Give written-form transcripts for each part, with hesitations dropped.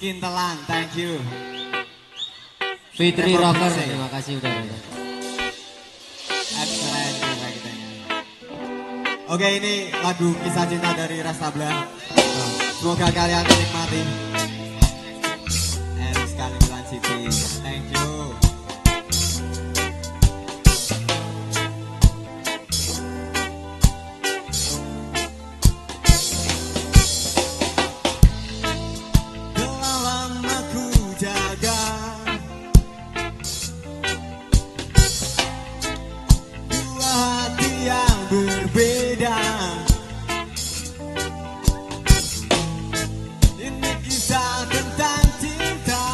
Kintelan, thank you. Fitri Rocker, terima kasih udah ada. Excellent, terima kita nyanyi. Oke, ini lagu kisah cinta dari Rastabla. Semoga kalian menikmati. Eris Kalimulan City, thank you. Berbeda, ini kisah tentang cinta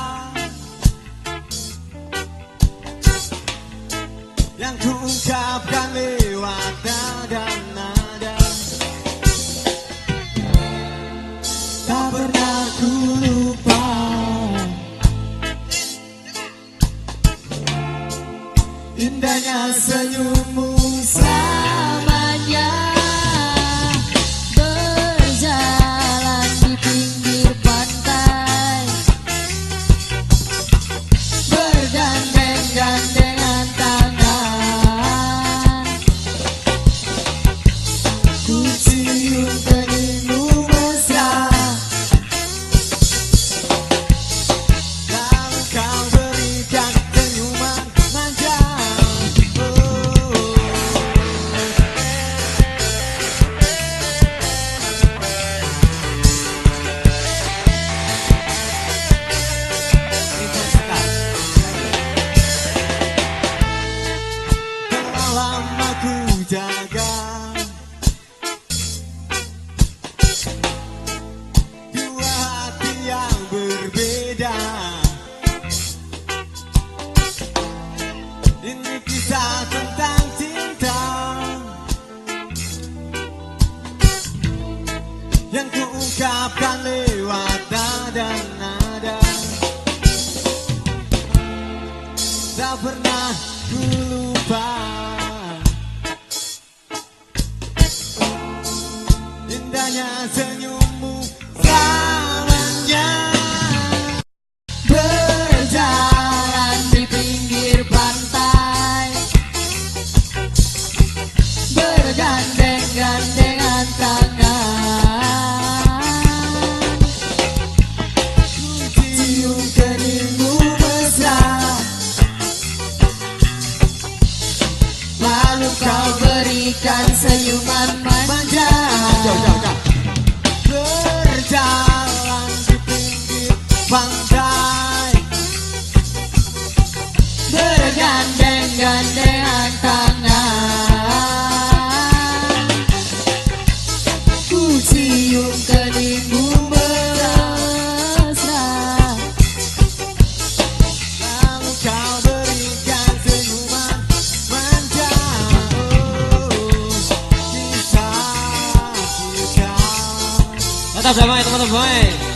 yang kuungkapkan lewat nada nada. Tak pernah ku lupa indahnya senyummu. Berjalan di pinggir pantai, bergandeng-gandengan tangan, ku cium keningmu mesra, lalu kau berikan senyuman manja. Lama ku jaga dua hati yang berbeda. Ini kisah tentang cinta yang kuungkapkan lewat nada-nada. Tak pernah ku lupa indahnya senyummu selamanya. berjalan di pinggir pantai, bergandeng-gandengan tangan, Ku cium keningmu mesra, lalu kau berikan senyuman manja. Berjalan di pinggir pantai, bergandeng-gandengan tangan, ku cium keningmu mesra, lalu kau berikan senyuman manja. Kisah kita. Tetap damai teman-teman.